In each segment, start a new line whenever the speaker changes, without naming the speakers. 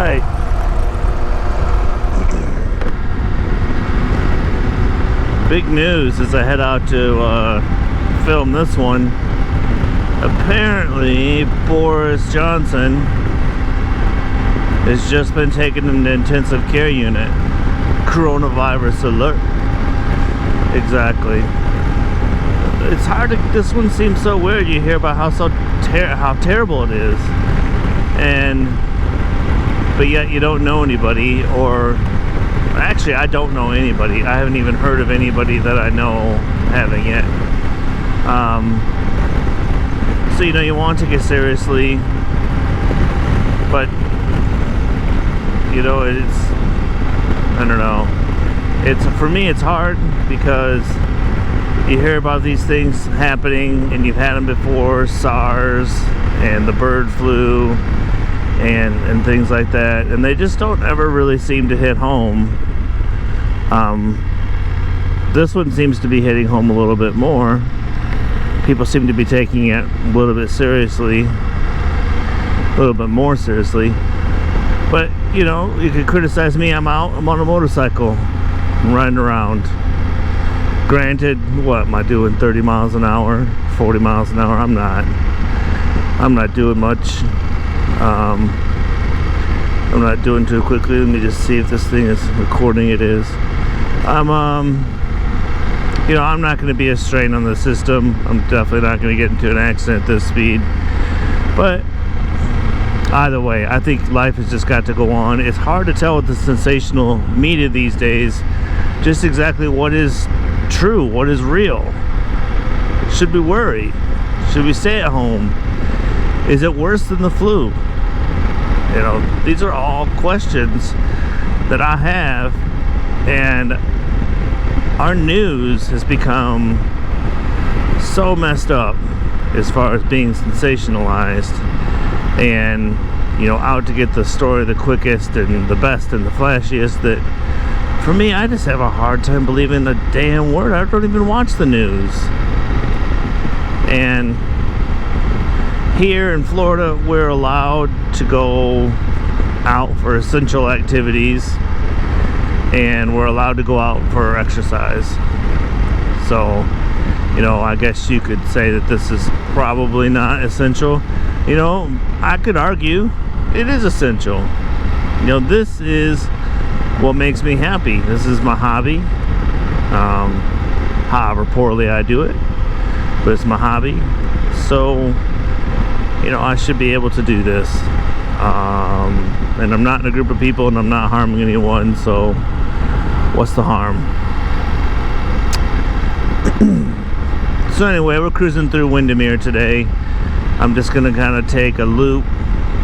Alright. Big news as I head out to film this one. Apparently, Boris Johnson has just been taken in the intensive care unit. Coronavirus alert. Exactly. It's hard to, this one seems so weird. You hear about how terrible it is. But yet you don't know anybody, or actually I don't know anybody. I haven't even heard of anybody that I know having it. So you know, you want to take it seriously, but you know, I don't know. For me it's hard because you hear about these things happening and you've had them before, SARS and the bird flu and things like that, and they just don't ever really seem to hit home. This one seems to be hitting home a little bit more. People seem to be taking it a little bit seriously, a little bit more seriously. But you know, you could criticize me. I'm on a motorcycle, riding around. Granted, what am I doing? 30 miles an hour, 40 miles an hour? I'm not doing much. I'm not doing too quickly. Let me just see if this thing is recording. It is. You know, I'm not going to be a strain on the system. I'm definitely not going to get into an accident at this speed. But either way, I think life has just got to go on. It's hard to tell with the sensational media these days just exactly what is true, what is real. Should we worry? Should we stay at home? Is it worse than the flu? You know, these are all questions that I have, and our news has become so messed up as far as being sensationalized and, you know, out to get the story the quickest and the best and the flashiest, that for me, I just have a hard time believing a damn word. I don't even watch the news. And here in Florida, we're allowed to go out for essential activities, and we're allowed to go out for exercise. So, you know, I guess you could say that this is probably not essential. You know, I could argue it is essential. You know, this is what makes me happy. This is my hobby. However poorly I do it, but it's my hobby. So, you know, I should be able to do this. And I'm not in a group of people, and I'm not harming anyone, so what's the harm? So anyway, we're cruising through Windermere today. I'm just gonna kind of take a loop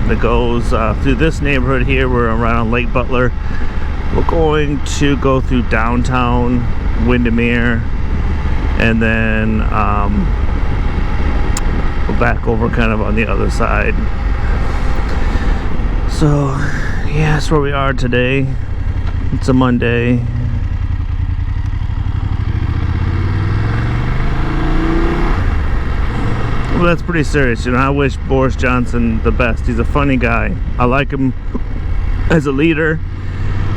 that goes through this neighborhood here. We're around Lake Butler. We're going to go through downtown Windermere, and then go back over kind of on the other side. So yeah, that's where we are today. It's a Monday. Well, that's pretty serious. You know, I wish Boris Johnson the best. He's a funny guy. I like him as a leader,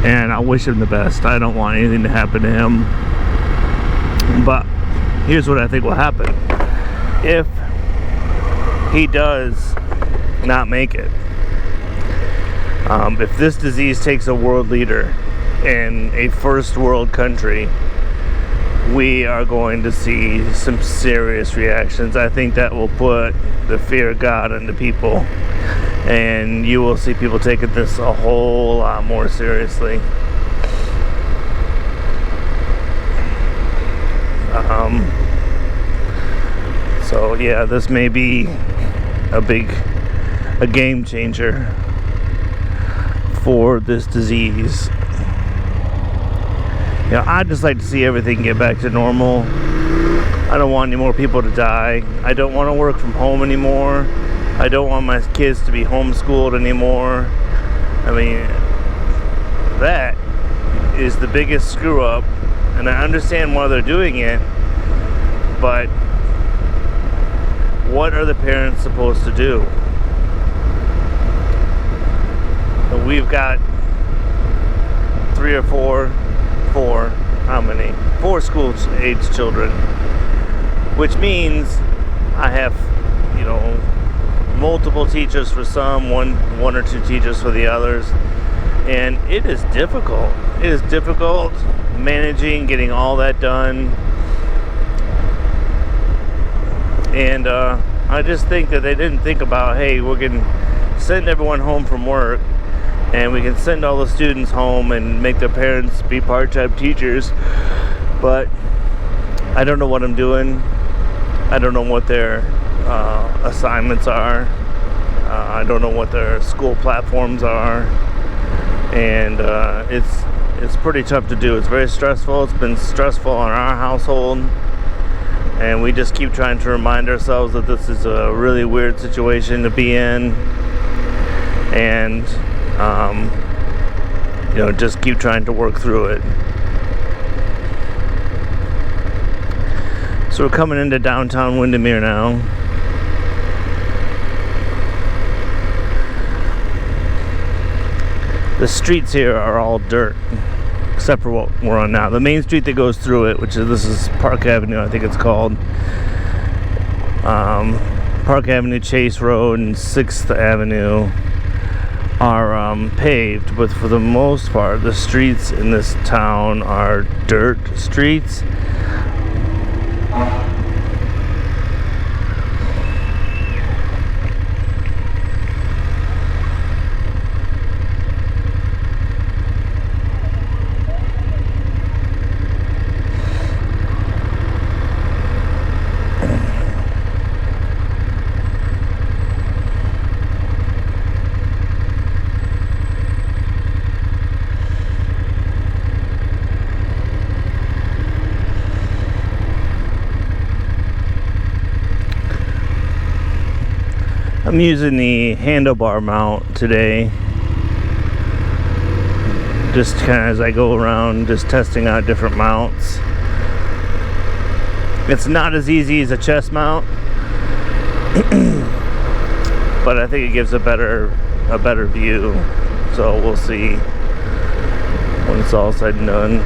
and I wish him the best. I don't want anything to happen to him. But here's what I think will happen. If he does not make it, if this disease takes a world leader in a first world country, we are going to see some serious reactions. I think that will put the fear of God into people, and you will see people taking this a whole lot more seriously. So yeah, this may be a game changer for this disease. You know, I'd just like to see everything get back to normal. I don't want any more people to die. I don't want to work from home anymore. I don't want my kids to be homeschooled anymore. I mean, that is the biggest screw up, and I understand why they're doing it, but what are the parents supposed to do? we've got four school-age children, which means I have, multiple teachers for some, one or two teachers for the others, and it is difficult. It is difficult managing, getting all that done, and I just think that they didn't think about, hey, we're going to send everyone home from work, and we can send all the students home and make their parents be part-time teachers, but I don't know what I'm doing. I don't know what their assignments are. I don't know what their school platforms are, and it's pretty tough to do. It's very stressful. It's been stressful on our household, and we just keep trying to remind ourselves that this is a really weird situation to be in, and just keep trying to work through it. So we're coming into downtown Windermere now. The streets here are all dirt, except for what we're on now. The main street that goes through it, this is Park Avenue, I think it's called. Park Avenue, Chase Road, and 6th Avenue are paved, but for the most part, the streets in this town are dirt streets. I'm using the handlebar mount today, just kind of as I go around, just testing out different mounts. It's not as easy as a chest mount, but I think it gives a better view. So we'll see when it's all said and done.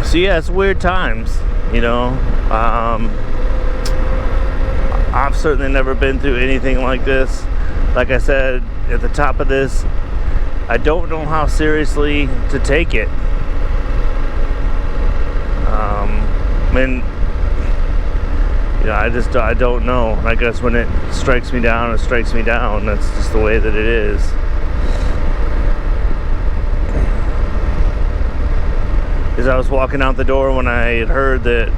So yeah, it's weird times, I've certainly never been through anything like this. Like I said at the top of this, I don't know how seriously to take it. I don't know. I guess when it strikes me down, it strikes me down. That's just the way that it is. As I was walking out the door when I had heard that,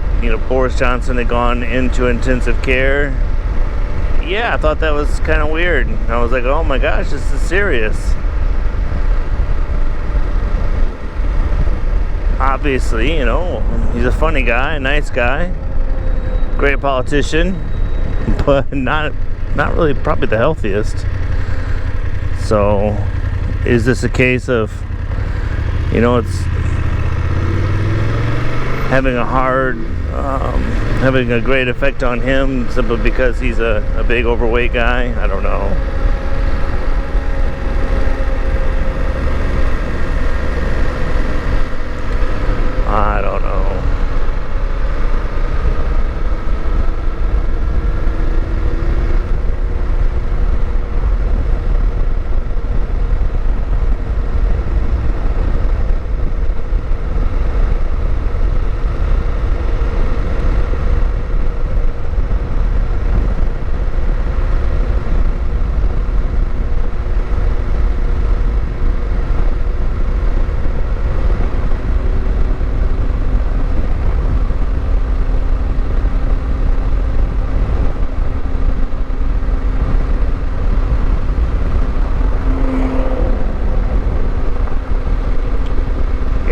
Boris Johnson had gone into intensive care, yeah, I thought that was kind of weird. I was like, oh my gosh, this is serious. Obviously, he's a funny guy, a nice guy, great politician, but not really probably the healthiest. So, is this a case of, it's having a great effect on him simply because he's a big overweight guy? I don't know. I don't know.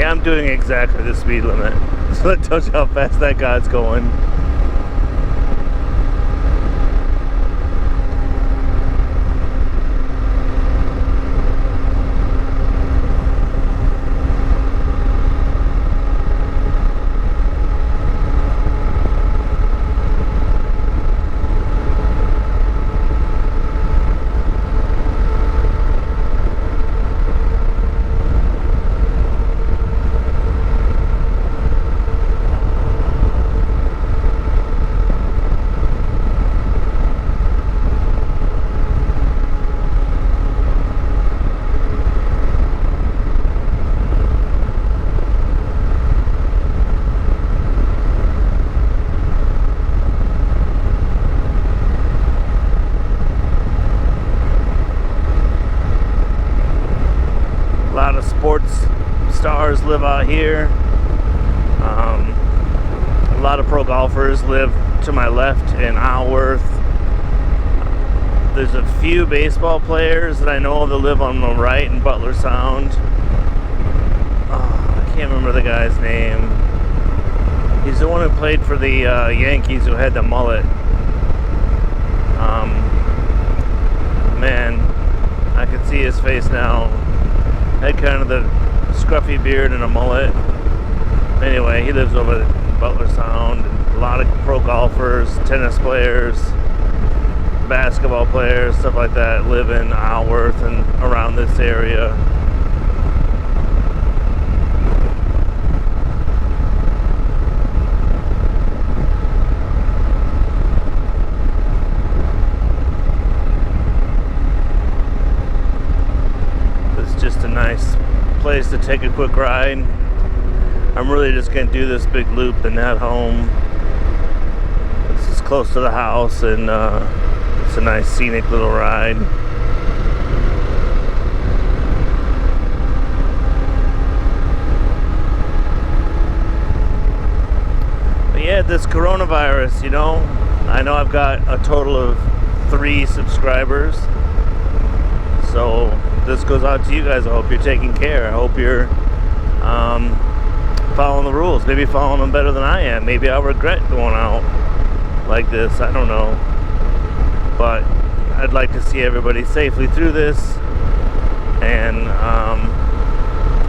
I'm doing exactly the speed limit. So that tells you how fast that guy's going. live out here. A lot of pro golfers live to my left in Isleworth. There's a few baseball players that I know of that live on the right in Butler Sound. I can't remember the guy's name. He's the one who played for the Yankees, who had the mullet. Man, I can see his face now. Had kind of the scruffy beard and a mullet. Anyway, he lives over at Butler Sound. A lot of pro golfers, tennis players, basketball players, stuff like that live in Isleworth and around this area. It's just a nice place to take a quick ride. I'm really just going to do this big loop and head home. This is close to the house, and it's a nice scenic little ride. But yeah, this coronavirus, you know, I know I've got a total of 3 subscribers. So this goes out to you guys. I hope you're taking care. I hope you're following the rules. Maybe following them better than I am. Maybe I'll regret going out like this. I don't know. But I'd like to see everybody safely through this and,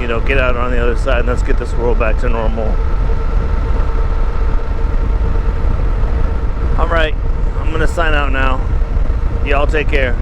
you know, get out on the other side and let's get this world back to normal. Alright, I'm going to sign out now. Y'all take care.